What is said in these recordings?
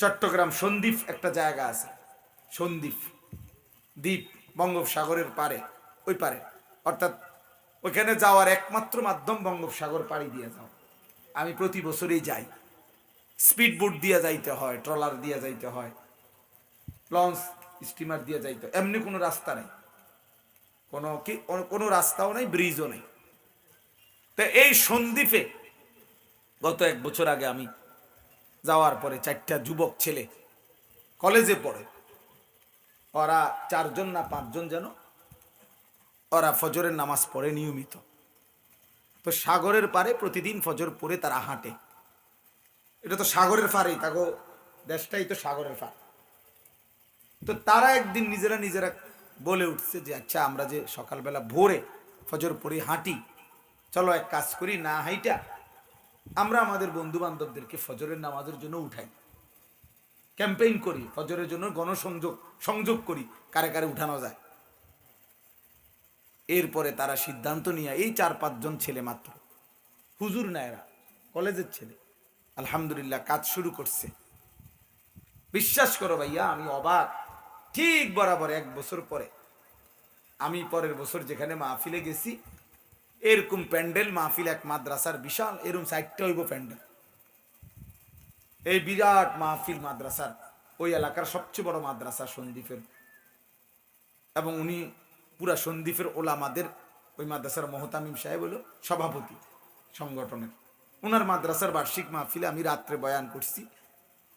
চট্টগ্রাম সন্দ্বীপ একটা জায়গা আছে, সন্দ্বীপ দ্বীপ, বঙ্গোপসাগরের পারে, ওই পারে, অর্থাৎ ওইখানে যাওয়ার একমাত্র মাধ্যম বঙ্গোপসাগর পাড়ি দিয়ে যাও। আমি প্রতি বছরই যাই। স্পিড বোট দিয়ে যাইতে হয়, ট্রলার দিয়ে যাইতে হয়, লঞ্চ স্টিমার দিয়ে যাইতে হয়, এমনি কোনো রাস্তা নেই, কোনো রাস্তাও নেই, ব্রিজও নেই। তো এই সন্দ্বীপে গত 1 বছর আগে আমি যাওয়ার পরে 4টা যুবক ছেলে কলেজে পড়ে, ওরা 4জন না 5জন যেন, ওরা ফজরের নামাজ পড়ে নিয়মিত। তো সাগরের পারে প্রতিদিন ফজর পড়ে তারা হাঁটে। এটা তো সাগরের পারেই, তাগো দেশটাই তো সাগরের পার। তো তারা একদিন নিজেরা নিজেরা বলে উঠছে যে আচ্ছা, আমরা যে সকালবেলা ভোরে ফজর পড়ে হাঁটি, চলো এক কাজ করি, না হাইটা আমরা আমাদের বন্ধু বান্ধবদেরকে ফজরের নামাজের জন্য উঠাই, ক্যাম্পেইন করি, ফজরের জন্য সংযোগ করি, কারে কারে উঠানো যায়। এরপরে তারা সিদ্ধান্ত নিয়ে, এই 4-5 জন ছেলে মাত্র, হুজুর না এরা, কলেজের ছেলে, আলহামদুলিল্লাহ কাজ শুরু করছে। বিশ্বাস করো ভাইয়া, আমি অবাক। ঠিক বরাবর 1 বছর পরে আমি পরের বছর যেখানে মাহফিলে গেছি, এরকম প্যান্ডেল মাহফিল, এক মাদ্রাসার বিশাল, এরকম 4টা হইব প্যান্ডেল, এই বিরাট মাহফিল মাদ্রাসার, ওই এলাকার সবচেয়ে বড় মাদ্রাসা সন্দ্বীপের, এবং উনি পুরা সন্দ্বীপের ওলামাদের, ওই মাদ্রাসার মোহতামিম সাহেব হলো সভাপতি সংগঠনের, ওনার মাদ্রাসার বার্ষিক মাহফিলে আমি রাত্রে বয়ান করছি।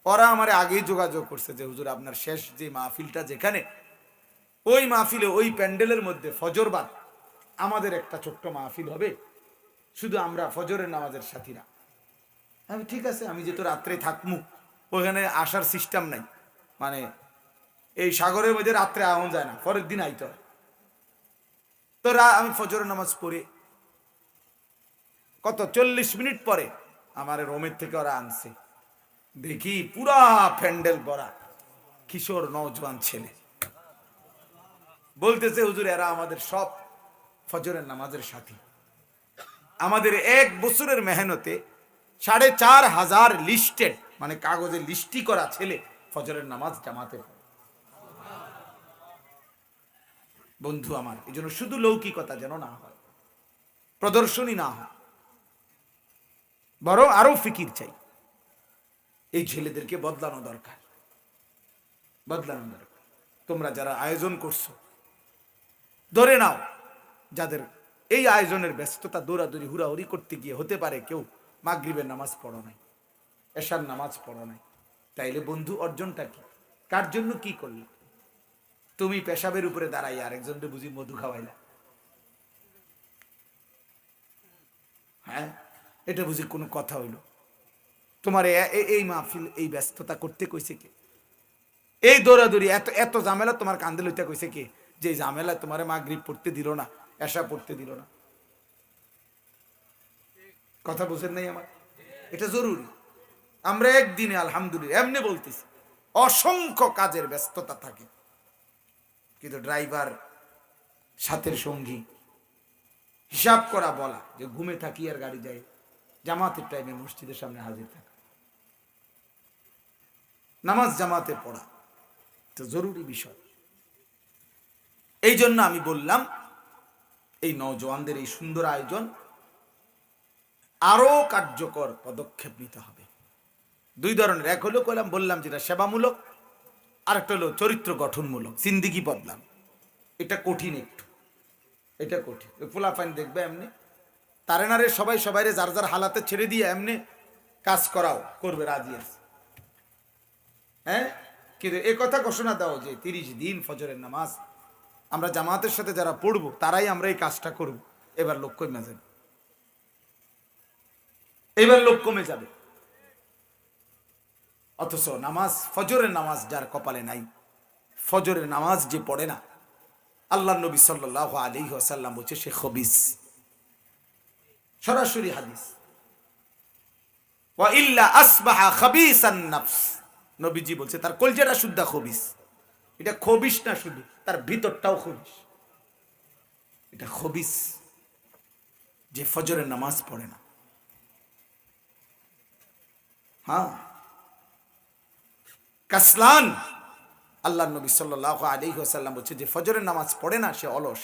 ওরা আমার আগেই যোগাযোগ করছে যে হুজুর, আপনার শেষ যে মাহফিলটা যেখানে, ওই মাহফিলে ওই প্যান্ডেলের মধ্যে ফজর বাদ আমাদের একটা ছোট্ট মাহফিল হবে, শুধু আমরা ফজরের নামাজের সাথীরা। আমি ঠিক আছে, আমি যেহেতু রাত্রে থাকমু, ওখানে আসার সিস্টেম নাই, মানে এই সাগরের মধ্যে রাত্রে আহন যায় না, পরের দিন আইতে হয়। তো আমি ফজরের নামাজ পড়ে কত 40 মিনিট পরে আমার রোমের থেকে ওরা আনছে, দেখি পুরা প্যান্ডেল ভরা কিশোর নওজোয়ান ছেলে, বলতেছে হুজুর এরা আমাদের সব ফজরের নামাজের সাথী। আমাদের 1 বছরের মেহনতে 4,500 লিস্টেড, মানে কাগজে লিস্টি করা ছেলে ফজরের নামাজ জামাতে পড়ে। বন্ধু আমার, এই জন্য শুধু লৌকিকতা যেন না হয়, প্রদর্শনী না হয়, বরং আরো ফিকির চাই। এই ছেলেদেরকে বদলানো দরকার, বদলানো দরকার। তোমরা যারা আয়োজন করছো, ধরে নাও যাদের এই আয়োজনের ব্যস্ততা, দৌড়াদৌড়ি হুড়াহুড়ি করতে গিয়ে হতে পারে কেউ মাগরিবের নামাজ পড়ো নাই, এশার নামাজ পড়ো নাই, তাইলে বন্ধু অর্জনটা কি? কার জন্য কি করলে? তুমি পেশাবের উপরে দাঁড়াই আরেকজনকে বুঝি মধু খাওয়াইলা, হ্যাঁ? এটা বুঝি কোনো কথা হইল? তোমার এই মাহফিল, এই ব্যস্ততা করতে কইছে কে? এই দৌড়াদৌড়ি, এত এত ঝামেলা তোমার কান্দে লইতে কইছে কে? যে ঝামেলা তোমার মাগরিব পড়তে দিল না, এশা পড়তে দিল না। কথা বুঝেন নাই আমার? এটা জরুরি। আমরা একদিনে আলহামদুলিল্লাহ এমনি বলতেছি, অসংখ্য কাজের ব্যস্ততা থাকে, কিন্তু ড্রাইভার, সাথের সঙ্গী, হিসাব করা, বলা যে ঘুমে থাকি আর গাড়ি যায়, জামাতের টাইমে মসজিদের সামনে হাজির থাকা, নামাজ জামাতে পড়া, তো জরুরি বিষয়। এই জন্য আমি বললাম, এই নওজোয়ানদের এই সুন্দর আয়োজন আরো কার্যকর পদক্ষেপ নিতে হবে। 2 ধরনের, এক হলো বললাম যেটা সেবামূলক, আর একটা হলো চরিত্র গঠনমূলক, জিন্দিগি বদলাম। এটা কঠিন, একটু এটা কঠিন। পোলাপাইন দেখবে এমনি তারেনারে সবাই সবাইরে যার যার হালাতে ছেড়ে দিয়ে এমনি কাজ করাও, করবে, রাজি আছে, হ্যাঁ? কিন্তু এ কথা ঘোষণা দাও যে 30 দিন ফজরের নামাজ আমরা জামাতের সাথে যারা পড়বো তারাই আমরা এই কাজটা করব, এবার লোক কমে যাবে, এবার লোক কমে যাবে। অথচ নামাজ, ফজরের নামাজ যার কপালে নাই, ফজরের নামাজ যে পড়ে না, আল্লাহ নবী সাল্লাল্লাহু আলাইহি ওয়াসাল্লাম বলছে সে খবিস, সরাসরি হাদিস। ওয়া ইল্লা আসবাহা খাবিসান নাফস, নবীজি বলছে তার কলজাটা শুদ্ধ খবিস। এটা খবিস না, শুধু তার ভিতরটাও খবিস। এটা খবিস যে ফজরের নামাজ পড়ে না। হ্যাঁ, কাসলান। আল্লাহ নবী সাল্লাল্লাহু আলাইহি ওয়াসাল্লাম বলছে যে ফজরের নামাজ পড়ে না সে অলস,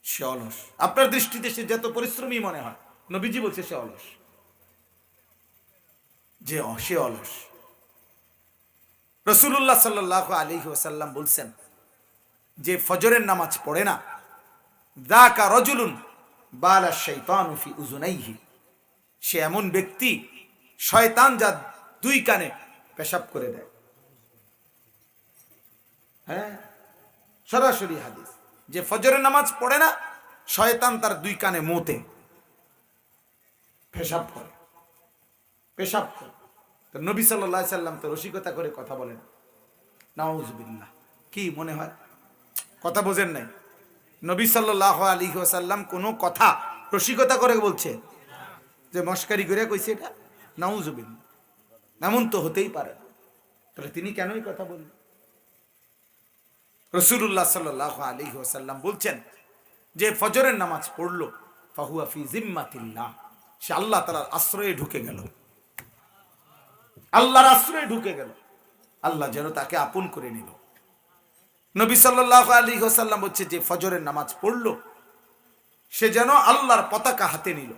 সে অলস। আপনার দৃষ্টিতে সে যত পরিশ্রমী মনে হয়, নবীজি বলছে সে অলস, যে সে অলস। রাসূলুল্লাহ সাল্লাল্লাহু আলাইহি ওয়াসাল্লাম বলছেন যে ফজরের নামাজ পড়ে না, যাকা রাজুলুন বালা শাইতানু ফি উযুনাইহি, সে এমন ব্যক্তি শয়তান যা দুই কানে পেশাব করে দেয়। হ্যাঁ, সরাসরি হাদিস, যে ফজরের নামাজ পড়ে না শয়তান তার দুই কানে মুতে পেশাব করে, পেশাব করে। তো নবী সাল্লাল্লাহু আলাইহি সাল্লাম তো রসিকতা করে কথা বলেন, নাউজুবিল্লাহ। কি মনে হয় কথা বোঝেন নাই? নবী সাল্লাল্লাহু আলাইহি ওয়াসাল্লাম কোনো কথা রসিকতা করে বলছে যে মস্কারি করে কইছে এটা? নাউজুবিল্লাহ, এমন তো হতেই পারে না। তাহলে তিনি কেনই কথা বললেন? রাসূলুল্লাহ সাল্লাল্লাহু আলাইহি ওয়াসাল্লাম বলছেন যে ফজরের নামাজ পড়লো ফাহুয়া ফি জিম্মাতিল্লাহ, সে আল্লাহ তাআলার আশ্রয়ে ঢুকে গেল, আল্লাহর আশ্রয়ে ঢুকে গেল, আল্লাহ যেন তাকে আপন করে নিল। নবী সাল্লাল্লাহু আলাইহি ওয়াসাল্লাম বলছে যে ফজরের নামাজ পড়লো সে যেন আল্লাহর পতাকা হাতে নিল।